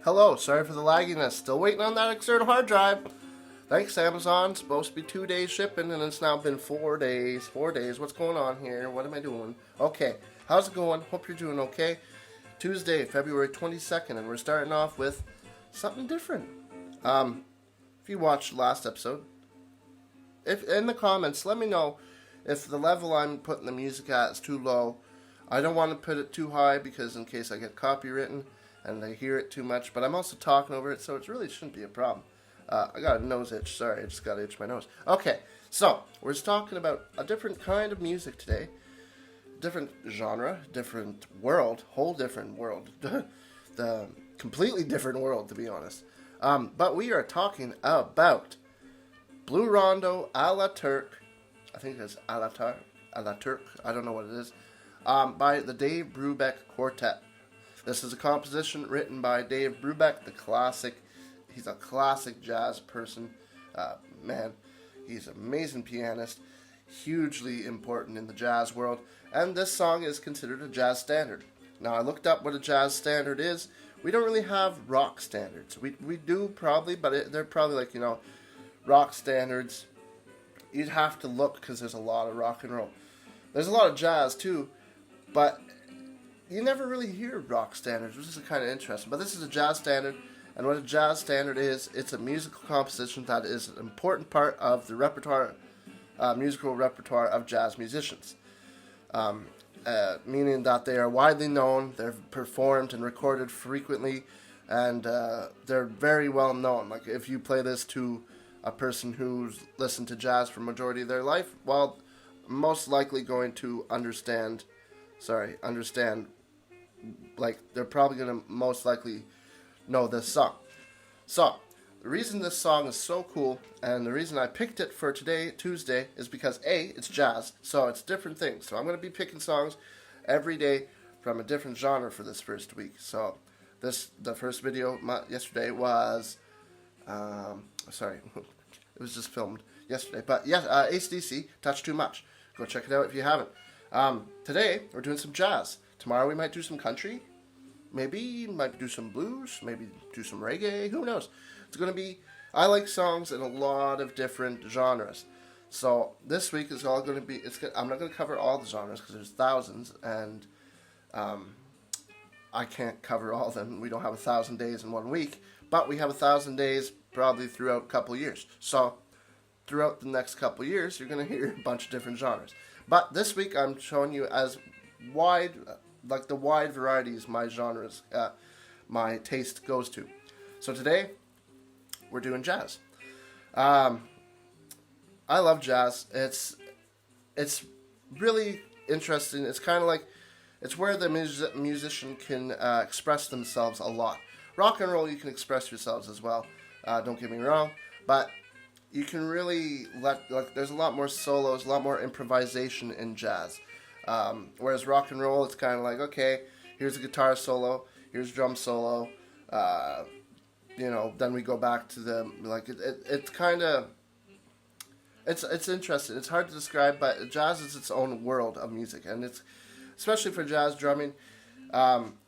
Hello, sorry for the lagginess. Still waiting on that external hard drive. Thanks, Amazon. It's supposed to be 2 days shipping, and it's now been 4 days. 4 days. What's going on here? What am I doing? Okay, how's it going? Hope you're doing okay. Tuesday, February 22nd, and we're starting off with something different. If you watched last episode, if in the comments, let me know if the level I'm putting the music at is too low. I don't want to put it too high because in case I get copywritten and they hear it too much, but I'm also talking over it, so it really shouldn't be a problem. I got a nose itch. Sorry, I just got to itch my nose. Okay, so we're just talking about a different kind of music today. Different genre, different world, whole different world. The completely different world, to be honest. But we are talking about Blue Rondo a la Turk. I think it's a la Turk. I don't know what it is. By the Dave Brubeck Quartet. This is a composition written by Dave Brubeck, the classic. He's a classic jazz person. Man, he's an amazing pianist, hugely important in the jazz world, and this song is considered a jazz standard. Now, I looked up what a jazz standard is. We don't really have rock standards. We do probably, but they're probably like, rock standards. You'd have to look because there's a lot of rock and roll. There's a lot of jazz too, but you never really hear rock standards, which is kind of interesting. But this is a jazz standard, and what a jazz standard is, it's a musical composition that is an important part of the repertoire, musical repertoire of jazz musicians. Meaning that they are widely known, they're performed and recorded frequently, and they're very well known. Like if you play this to a person who's listened to jazz for the majority of their life, well, most likely going to understand, like they're probably going to most likely know this song. So, the reason this song is so cool, and the reason I picked it for today, Tuesday, is because A, it's jazz, so it's different things. So I'm going to be picking songs every day from a different genre for this first week. So, the first video yesterday was, it was just filmed yesterday. But yes, AC/DC, Touch Too Much. Go check it out if you haven't. Today, we're doing some jazz. Tomorrow we might do some country. Maybe might do some blues. Maybe do some reggae. Who knows? It's going to be... I like songs in a lot of different genres. So this week is all going to be... I'm not going to cover all the genres because there's thousands. And I can't cover all of them. We don't have 1,000 days in 1 week. But we have 1,000 days probably throughout a couple years. So throughout the next couple years, you're going to hear a bunch of different genres. But this week I'm showing you as wide... like the wide varieties my genres, my taste goes to. So today, we're doing jazz. I love jazz. It's really interesting. It's kind of like, it's where the musician can express themselves a lot. Rock and roll, you can express yourselves as well. Don't get me wrong, but you can really there's a lot more solos, a lot more improvisation in jazz. Whereas rock and roll, it's kind of like, okay, here's a guitar solo, here's drum solo, then we go back to the, it's kind of, it's interesting. It's hard to describe, but jazz is its own world of music, and it's, especially for jazz drumming,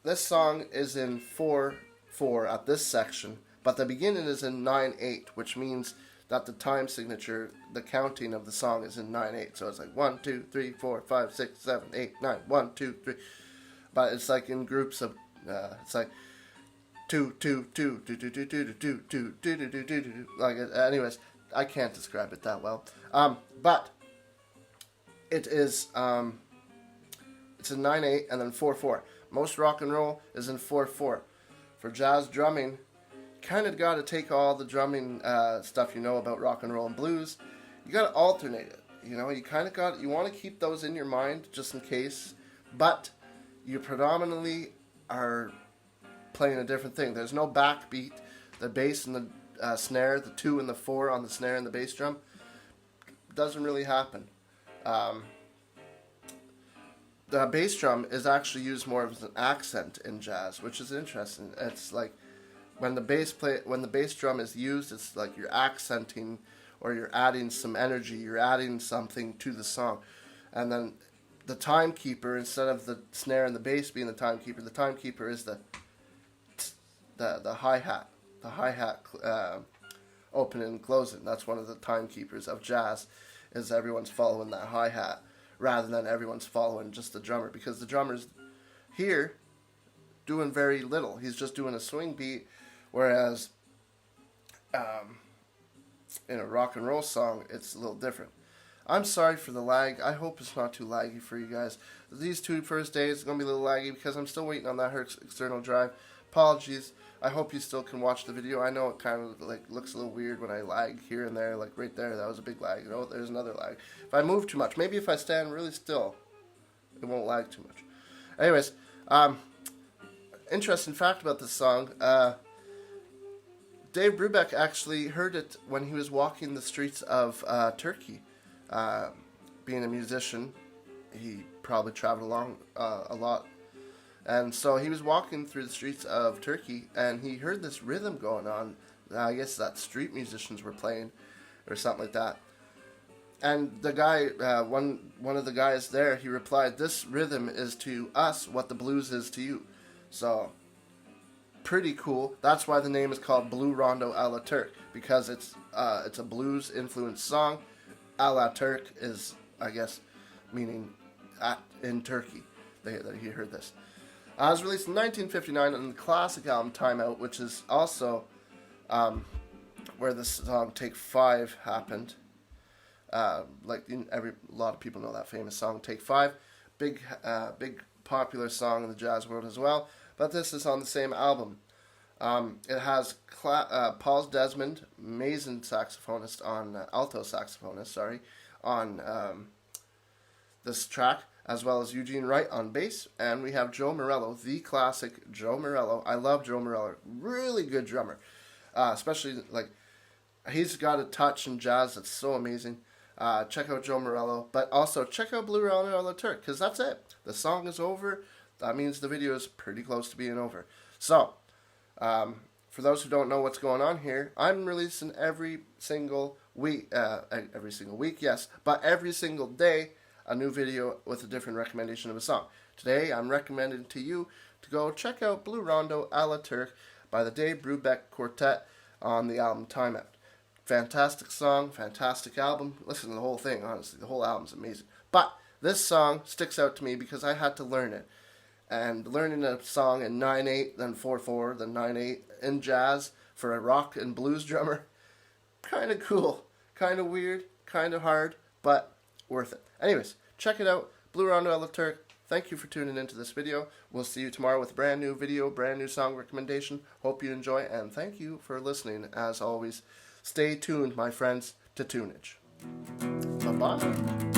this song is in 4/4 at this section, but the beginning is in 9/8, which means that the time signature, the counting of the song is in 9/8. So it's like 1, 2, 3, 4, 5, 6, 7, 8, 9, 1, 2, 3. But it's like in groups of, it's like 2, 2, 2, 2, 2, 2, 2, 2, 2, 2, 2, 2. Like, anyways, I can't describe it that well. But it is, it's in 9/8 and then 4/4. Most rock and roll is in 4/4. For jazz drumming, kind of got to take all the drumming stuff you know about rock and roll and blues. You got to alternate it. You kind of got, you want to keep those in your mind just in case, but you predominantly are playing a different thing. There's no backbeat. The bass and the snare, the 2 and the 4 on the snare and the bass drum, doesn't really happen. The bass drum is actually used more as an accent in jazz, which is interesting. It's like, when the bass drum is used, it's like you're accenting, or you're adding some energy, you're adding something to the song. And then the timekeeper, instead of the snare and the bass being the timekeeper is the the hi-hat. The hi-hat opening and closing. That's one of the timekeepers of jazz, is everyone's following that hi-hat rather than everyone's following just the drummer, because the drummer's here doing very little. He's just doing a swing beat, whereas in a rock and roll song, it's a little different. I'm sorry for the lag. I hope it's not too laggy for you guys. These 2 first days are going to be a little laggy because I'm still waiting on that external drive. Apologies. I hope you still can watch the video. I know it kind of like looks a little weird when I lag here and there, like right there. That was a big lag. You know, there's another lag. If I move too much, maybe if I stand really still, it won't lag too much. Anyways, interesting fact about this song. Dave Brubeck actually heard it when he was walking the streets of Turkey. Being a musician, he probably traveled along a lot. And so he was walking through the streets of Turkey, and he heard this rhythm going on. I guess that street musicians were playing, or something like that. And the guy, one of the guys there, he replied, "This rhythm is to us what the blues is to you." So, pretty cool. That's why the name is called Blue Rondo a la Turk, because it's a blues influenced song. A la Turk is, I guess, meaning in Turkey. He heard this. It was released in 1959 on the classic album Time Out, which is also where the song Take 5 happened. A lot of people know that famous song Take 5. Big popular song in the jazz world as well. But this is on the same album. It has Paul Desmond, amazing saxophonist alto saxophonist, on this track, as well as Eugene Wright on bass, and we have Joe Morello, the classic Joe Morello. I love Joe Morello, really good drummer, especially like he's got a touch in jazz that's so amazing. Check out Joe Morello, but also check out Blue Rondo a la Turk, because that's it. The song is over. That means the video is pretty close to being over. So, for those who don't know what's going on here, I'm releasing every single week, yes, but every single day, a new video with a different recommendation of a song. Today, I'm recommending to you to go check out Blue Rondo a la Turk by the Dave Brubeck Quartet on the album Time Out. Fantastic song, fantastic album. Listen to the whole thing, honestly. The whole album's amazing. But this song sticks out to me because I had to learn it. And learning a song in 9/8, then 4/4, then 9/8 in jazz for a rock and blues drummer, kind of cool, kind of weird, kind of hard, but worth it. Anyways, check it out, Blue Rondo a la Turk. Thank you for tuning into this video. We'll see you tomorrow with a brand new video, brand new song recommendation. Hope you enjoy, and thank you for listening. As always, stay tuned, my friends, to Tunage. Bye-bye.